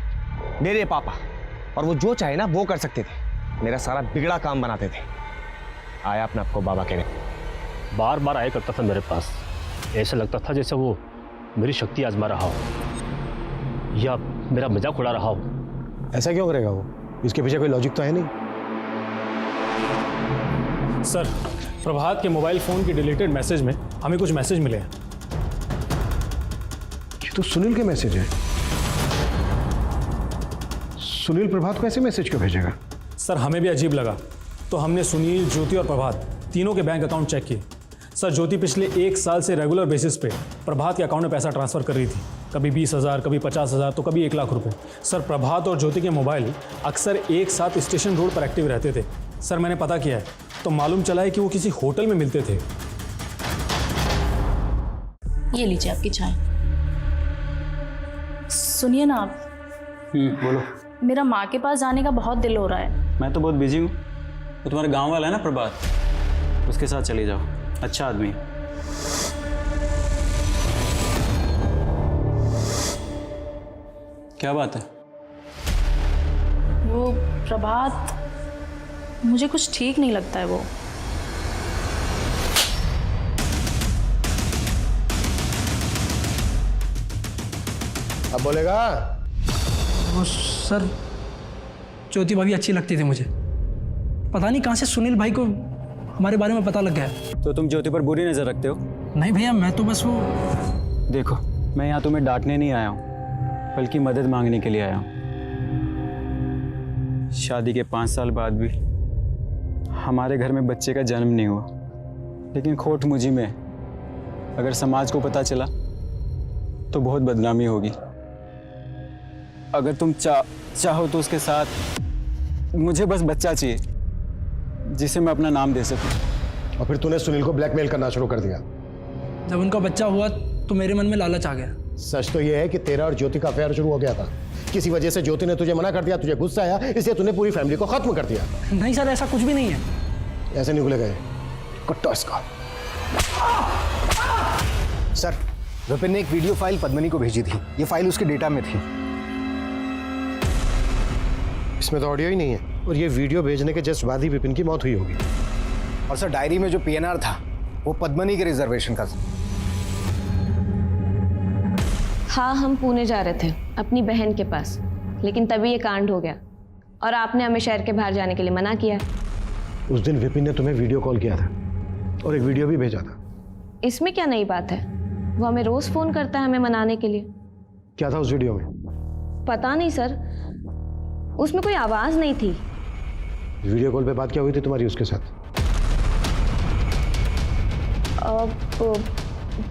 मेरे पापा, और वो जो चाहे ना वो कर सकते थे, मेरा सारा बिगड़ा काम बनाते थे। आया अपने आपको बाबा कहने, बार बार आया करता था मेरे पास। ऐसा लगता था जैसे वो मेरी शक्ति आजमा रहा हो या मेरा मजाक उड़ा रहा हो। ऐसा क्यों करेगा वो? इसके पीछे कोई लॉजिक तो है नहीं। सर प्रभात के मोबाइल फोन के डिलीटेड मैसेज में हमें कुछ मैसेज मिले हैं। ये तो सुनील के मैसेज है। सुनील प्रभात को ऐसे मैसेज क्यों भेजेगा? सर हमें भी अजीब लगा, तो हमने सुनील, ज्योति और प्रभात तीनों के बैंक अकाउंट चेक किए। सर ज्योति पिछले 1 साल से रेगुलर बेसिस पे प्रभात के अकाउंट में पैसा ट्रांसफर कर रही थी, कभी 20,000, कभी 50,000, तो कभी 1 लाख रुपए। सर प्रभात और ज्योति के मोबाइल अक्सर एक साथ स्टेशन रोड पर एक्टिव रहते थे। सर मैंने पता किया है तो मालूम चला है कि वो किसी होटल में मिलते थे। ये लीजिए आपकी चाय। सुनिए ना आप, बोलो। मेरा माँ के पास जाने का बहुत दिल हो रहा है। मैं तो बहुत बिजी हूँ। तो तुम्हारा गांव वाला है ना प्रभात, उसके साथ चली जाओ, अच्छा आदमी है। क्या बात है? वो प्रभात, मुझे कुछ ठीक नहीं लगता है वो। अब बोलेगा? वो सर ज्योति भाभी अच्छी लगती थी मुझे। पता नहीं कहाँ से सुनील भाई को हमारे बारे में पता लग गया। तो तुम ज्योति पर बुरी नज़र रखते हो? नहीं भैया, मैं तो बस वो। देखो मैं यहाँ तुम्हें डांटने नहीं आया हूँ, बल्कि मदद मांगने के लिए आया हूँ। शादी के 5 साल बाद भी हमारे घर में बच्चे का जन्म नहीं हुआ, लेकिन खोट मुझी में। अगर समाज को पता चला तो बहुत बदनामी होगी। अगर तुम चाहो तो उसके साथ मुझे बस बच्चा चाहिए जिसे मैं अपना नाम दे सकूं। और फिर तूने सुनील को ब्लैकमेल करना शुरू कर दिया। जब उनका बच्चा हुआ तो मेरे मन में लालच आ गया। सच तो यह है कि तेरा और ज्योति का अफेयर शुरू हो गया था। किसी वजह से ज्योति ने तुझे मना कर दिया, तुझे गुस्सा आया, इसलिए तूने पूरी फैमिली को खत्म कर दिया। नहीं सर, ऐसा कुछ भी नहीं है। ऐसे नहीं भूले गए कुट्टो इसका। सर विपिन ने एक वीडियो फाइल पद्मनी को भेजी थी। ये फाइल उसके डेटा में थी। इसमें तो ऑडियो ही नहीं है, और ये वीडियो भेजने के जस्ट बाद ही विपिन की मौत हुई होगी। और सर डायरी में जो पीएनआर था वो पद्मनी के रिजर्वेशन का। हाँ, हम पुणे जा रहे थे अपनी बहन के पास, लेकिन तभी ये कांड हो गया और आपने हमें शहर के बाहर जाने के लिए मना किया। उस दिन विपिन ने तुम्हें वीडियो कॉल किया था और एक वीडियो भी भेजा था। इसमें क्या नई बात है? वो हमें रोज फोन करता है हमें मनाने के लिए। क्या था उस वीडियो में? पता नहीं सर, उसमें कोई आवाज नहीं थी। वीडियो कॉल पे बात क्या हुई थी तुम्हारी उसके साथ?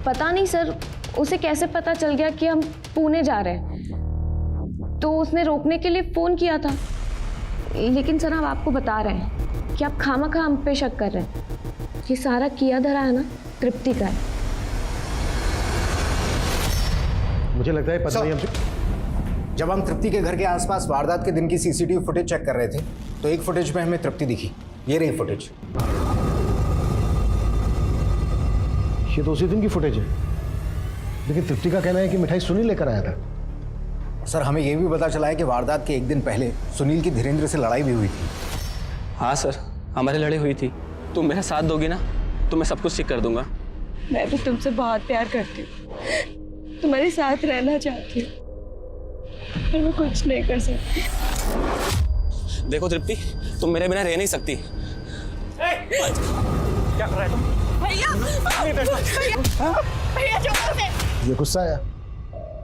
पता नहीं सर, उसे कैसे पता चल गया कि हम पुणे जा रहे हैं, तो उसने रोकने के लिए फोन किया था। लेकिन सर हम आपको बता रहे हैं कि आप खामखा हम पे शक कर रहे हैं। ये सारा किया धरा है ना तृप्ति का है। मुझे लगता है पद्मनी हमसे। जब हम तृप्ति के घर के आसपास वारदात के दिन की सीसीटीवी फुटेज चेक कर रहे थे तो एक फुटेज में हमें तृप्ति दिखी। ये रही फुटेज। ये तो उसी दिन की फुटेज है, लेकिन तृप्ति का कहना है कि मिठाई सुनील लेकर आया था। सर हमें यह भी पता चला है कि वारदात के एक दिन पहले सुनील की धीरेन्द्र से लड़ाई भी हुई थी। हाँ सर, हमारी लड़ाई हुई थी। तुम मेरा साथ दोगी ना तो मैं सब कुछ ठीक कर दूंगा। मैं भी तुमसे बहुत प्यार करती हूँ, तुम्हारे साथ रहना चाहती हूँ, पर मैं कुछ नहीं कर सकती। देखो तृप्ति, तुम मेरे बिना रह नहीं सकती। क्या कर रहा है तुम? ये गुस्सा आया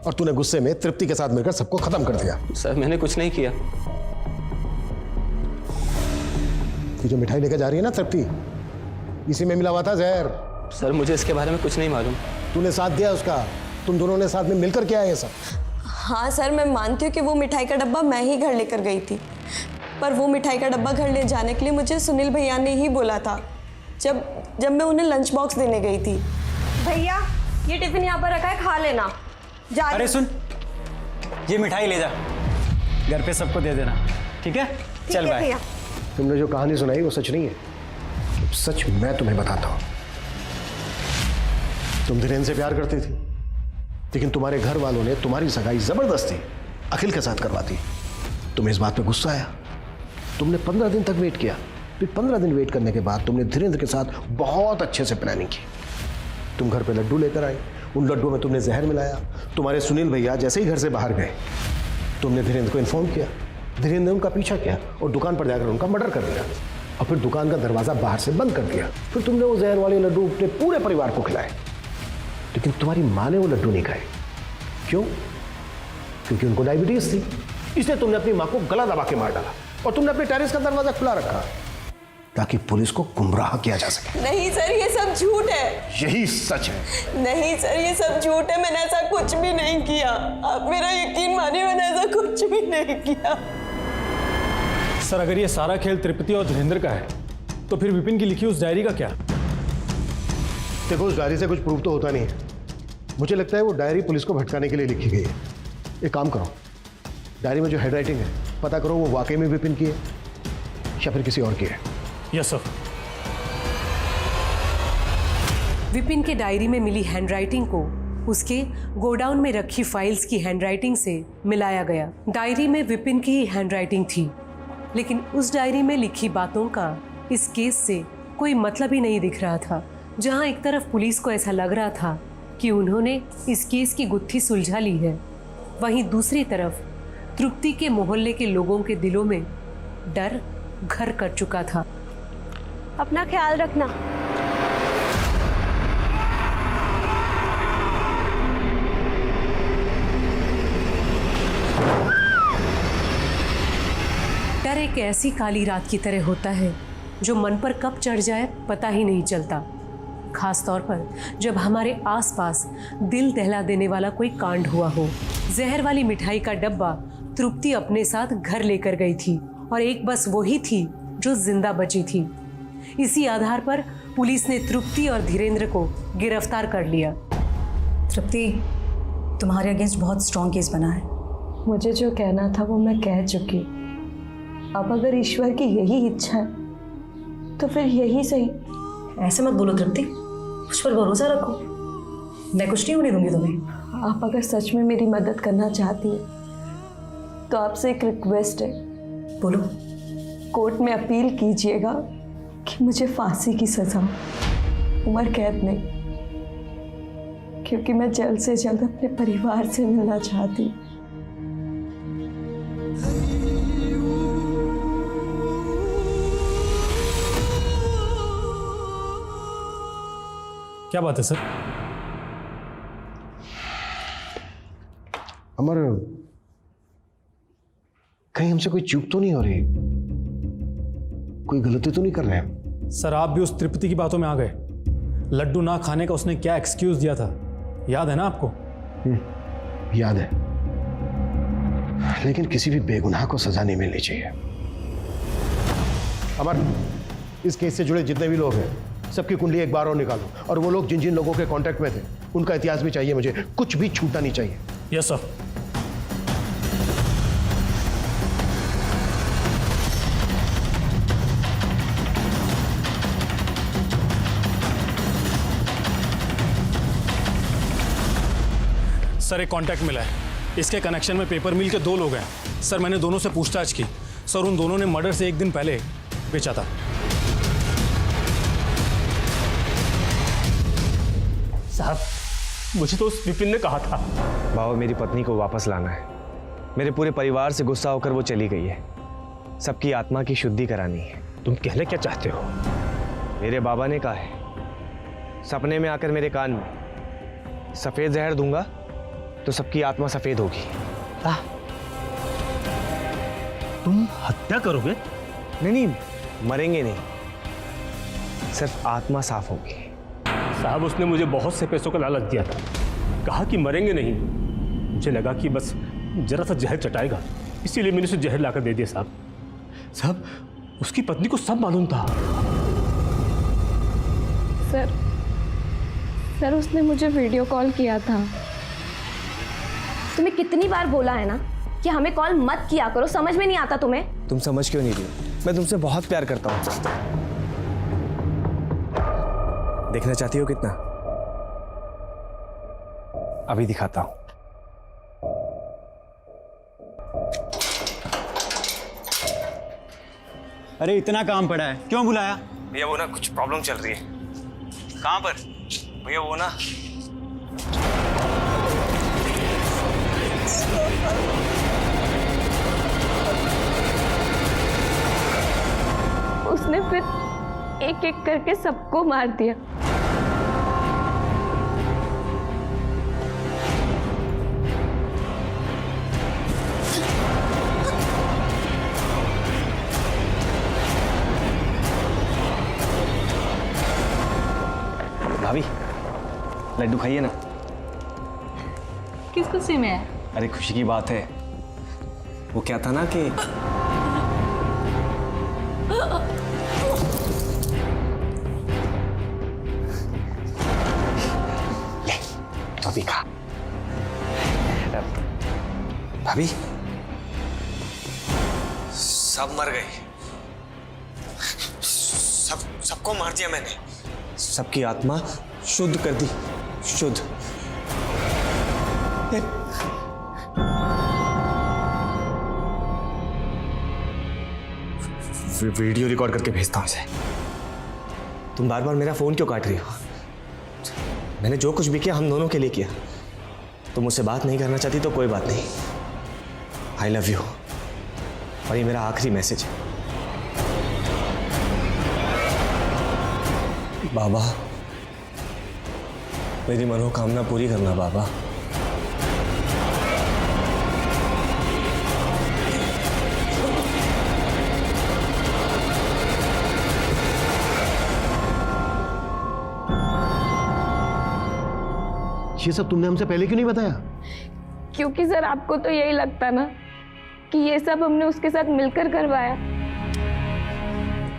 और तूने गुस्से में तृप्ति के साथ मिलकर सबको खत्म कर दिया। सर मैंने कुछ नहीं किया। ये जो मिठाई लेकर जा रही है ना तृप्ति, इसी में मिला हुआ था जहर। सर मुझे इसके बारे में कुछ नहीं मालूम। तूने साथ दिया उसका, तुम दोनों ने साथ में मिलकर किया ये सब। हाँ सर, मैं मानती हूँ कि वो मिठाई का डब्बा मैं ही घर लेकर गई थी, पर वो मिठाई का डब्बा घर ले जाने के लिए मुझे सुनील भैया ने ही बोला था जब मैं उन्हें लंच बॉक्स देने गई थी। भैया ये टिफिन यहाँ पर रखा है, खा लेना। अरे सुन, ये मिठाई ले जा, घर पे सबको दे देना, ठीक है? चल बाय। तुमने जो कहानी सुनाई वो सच नहीं है, सच मैं तुम्हें बताता हूँ। तुम धीरेन्द्र से प्यार करती थी, लेकिन तुम्हारे घर वालों ने तुम्हारी सगाई जबरदस्ती अखिल के साथ करवा दी। तुम्हें इस बात पे गुस्सा आया, तुमने 15 दिन तक वेट किया, फिर 15 दिन वेट करने के बाद तुमने धीरेन्द्र के साथ बहुत अच्छे से प्लानिंग की। तुम घर पे लड्डू लेकर आए, उन लड्डुओं में तुमने जहर मिलाया। तुम्हारे सुनील भैया जैसे ही घर से बाहर गए, तुमने धीरेन्द्र को इन्फॉर्म किया। धीरेन्द्र ने उनका पीछा किया और दुकान पर जाकर उनका मर्डर कर दिया, और फिर दुकान का दरवाजा बाहर से बंद कर दिया। फिर तुमने वो जहर वाले लड्डू अपने पूरे परिवार को खिलाए, लेकिन तुम्हारी माँ ने वो लड्डू नहीं खाए। क्यों? क्योंकि उनको डायबिटीज थी, इसलिए तुमने अपनी माँ को गला दबा के मार डाला, और तुमने अपने टेरेस का दरवाजा खुला रखा ताकि पुलिस को गुमराह किया जा सके। नहीं सर, ये सब झूठ है। यही सच है। नहीं सर, ये सब झूठ है, मैंने ऐसा कुछ भी नहीं किया। आप मेरा यकीन मानिए, मैंने ऐसा कुछ भी नहीं किया। सर अगर ये सारा खेल तृप्ति और धीरेन्द्र का है, तो फिर विपिन की लिखी उस डायरी का क्या? देखो, उस डायरी से कुछ प्रूफ तो होता नहीं है। मुझे लगता है वो डायरी पुलिस को भटकाने के लिए लिखी गई है। एक काम करो, डायरी में जो हैंडराइटिंग है पता करो वो वाकई में विपिन की है या फिर किसी और की है। Yes sir. विपिन के डायरी में मिली हैंडराइटिंग को उसके गोडाउन में रखी फाइल्स की हैंडराइटिंग से मिलाया गया। डायरी में विपिन की ही हैंडराइटिंग थी, लेकिन उस डायरी में लिखी बातों का इस केस से कोई मतलब ही नहीं दिख रहा था। जहां एक तरफ पुलिस को ऐसा लग रहा था कि उन्होंने इस केस की गुत्थी सुलझा ली है, वहीं दूसरी तरफ तृप्ति के मोहल्ले के लोगों के दिलों में डर घर कर चुका था। अपना ख्याल रखना। डर एक ऐसी काली रात की तरह होता है जो मन पर कब चढ़ जाए पता ही नहीं चलता, खास तौर पर जब हमारे आसपास दिल दहला देने वाला कोई कांड हुआ हो। जहर वाली मिठाई का डब्बा तृप्ति अपने साथ घर लेकर गई थी, और एक बस वही थी जो जिंदा बची थी। इसी आधार पर पुलिस ने तृप्ति और धीरेन्द्र को गिरफ्तार कर लिया। तृप्ति, तुम्हारे अगेंस्ट बहुत स्ट्रॉन्ग केस बना है। मुझे जो कहना था वो मैं कह चुकी। अब अगर ईश्वर की यही इच्छा है तो फिर यही सही। ऐसे मत बोलो तृप्ति, उस पर भरोसा रखो, मैं कुछ नहीं होने दूंगी तुम्हें। आप अगर सच में मेरी मदद करना चाहती हैं तो आपसे एक रिक्वेस्ट है। बोलो। कोर्ट में अपील कीजिएगा कि मुझे फांसी की सजा, उम्र कैद नहीं, क्योंकि मैं जल्द से जल्द अपने परिवार से मिलना चाहती हूँ। क्या बात है सर? अमर, कहीं हमसे कोई चूक तो नहीं हो रही, कोई गलती तो नहीं कर रहे हैं? सर आप भी उस तृप्ति की बातों में आ गए। लड्डू ना खाने का उसने क्या एक्सक्यूज दिया था, याद है ना आपको? याद है, लेकिन किसी भी बेगुनाह को सजा नहीं मिलनी चाहिए। अमर, इस केस से जुड़े जितने भी लोग हैं सबकी कुंडली एक बार और निकालो, और वो लोग जिन जिन लोगों के कांटेक्ट में थे उनका इतिहास भी चाहिए मुझे, कुछ भी छूटना नहीं चाहिए। Yes sir. सर एक कांटेक्ट मिला है, इसके कनेक्शन में पेपर मिल के 2 लोग हैं। सर मैंने दोनों से पूछताछ की, सर उन दोनों ने मर्डर से 1 दिन पहले बेचा था। साहब, मुझे तो उस विपिन ने कहा था। बाबा, मेरी पत्नी को वापस लाना है। मेरे पूरे परिवार से गुस्सा होकर वो चली गई है। सबकी आत्मा की शुद्धि करानी है। तुम कहना क्या चाहते हो? मेरे बाबा ने कहा है, सपने में आकर मेरे कान में सफेद जहर दूंगा तो सबकी आत्मा सफेद होगी। तुम हत्या करोगे? नहीं, मरेंगे नहीं, सिर्फ आत्मा साफ होगी। साहब उसने मुझे बहुत से पैसों का लालच दिया था, कहा कि मरेंगे नहीं। मुझे लगा कि बस जरा सा जहर चटाएगा, इसीलिए मैंने उसे जहर लाकर दे दिया साहब। साहब उसकी पत्नी को सब मालूम था। सर उसने मुझे वीडियो कॉल किया था। तुम्हें कितनी बार बोला है ना कि हमें कॉल मत किया करो, समझ में नहीं आता तुम्हें? तुम समझ क्यों नहीं रही? मैं तुमसे बहुत प्यार करता हूँ। देखना चाहती हो कितना? अभी दिखाता हूँ। अरे इतना काम पड़ा है, क्यों बुलाया? भैया वो ना कुछ प्रॉब्लम चल रही है। कहाँ पर? भैया वो ना उसने फिर एक एक करके सबको मार दिया। भाभी लड्डू खाइए ना। किस खुशी में है? अरे खुशी की बात है। वो क्या था ना कि ले तो भी खा। भाभी सब मर गए, सबको मार दिया मैंने। सबकी आत्मा शुद्ध कर दी, शुद्ध। वीडियो रिकॉर्ड करके भेजता हूं इसे। तुम बार बार मेरा फोन क्यों काट रही हो? मैंने जो कुछ भी किया हम दोनों के लिए किया। तुम मुझसे बात नहीं करना चाहती तो कोई बात नहीं। आई लव यू, और ये मेरा आखिरी मैसेज है। बाबा मेरी मनोकामना पूरी करना बाबा। ये सब तुमने हमसे पहले क्यों नहीं बताया? क्योंकि सर आपको तो यही लगता ना कि ये सब हमने उसके साथ मिलकर करवाया।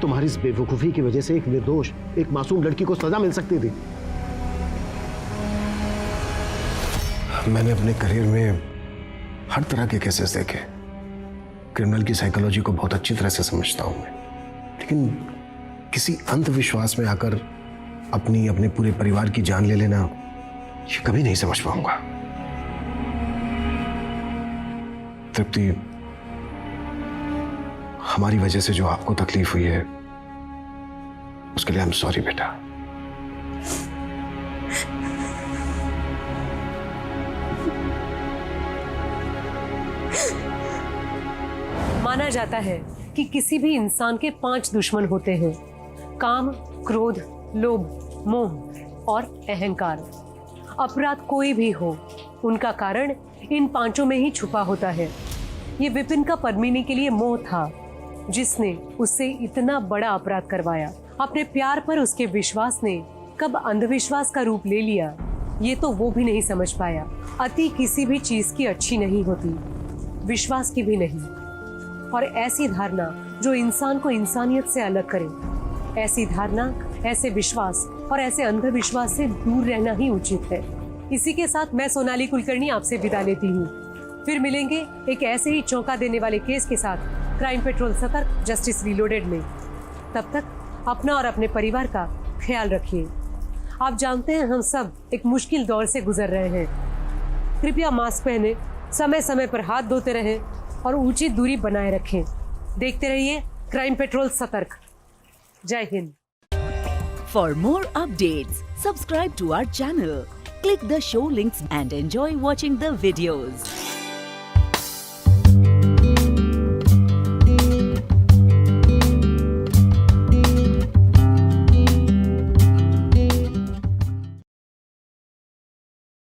तुम्हारी इस बेवकूफी की वजह से एक निर्दोष, एक मासूम लड़की को सजा मिल सकती थी। मैंने अपने करियर में हर तरह के केसेस देखे। क्रिमिनल की साइकोलॉजी को बहुत अच्छी तरह से समझता हूं मैं, लेकिन किसी अंधविश्वास में आकर अपने पूरे परिवार की जान ले लेना, ये कभी नहीं समझ पाऊंगा। तृप्ति, हमारी वजह से जो आपको तकलीफ हुई है उसके लिए आई एम सॉरी बेटा। माना जाता है कि किसी भी इंसान के 5 दुश्मन होते हैं: काम, क्रोध, लोभ, मोह और अहंकार। अपराध कोई भी हो, उनका कारण इन 5 में ही छुपा होता है। ये विपिन का पद्मिनी के लिए मोह था, जिसने उससे इतना बड़ा अपराध करवाया। अपने प्यार पर उसके विश्वास ने कब अंधविश्वास का रूप ले लिया, ये तो वो भी नहीं समझ पाया। अति किसी भी चीज की अच्छी नहीं होती, विश्वास की भी नहीं। और ऐसी धारणा जो इंसान को इंसानियत से अलग करे, ऐसी धारणा, ऐसे विश्वास और ऐसे अंधविश्वास से दूर रहना ही उचित है। इसी के साथ मैं सोनाली कुलकर्णी आपसे विदा लेती हूँ। फिर मिलेंगे एक ऐसे ही चौंका देने वाले केस के साथ क्राइम पेट्रोल सतर्क जस्टिस रीलोडेड में। तब तक अपना और अपने परिवार का ख्याल रखिए। आप जानते हैं हम सब एक मुश्किल दौर से गुजर रहे हैं। कृपया मास्क पहने, समय समय पर हाथ धोते रहें और उचित दूरी बनाए रखें। देखते रहिए क्राइम पेट्रोल सतर्क। जय Hind. For more updates, subscribe to our channel, click the show links and enjoy watching the videos.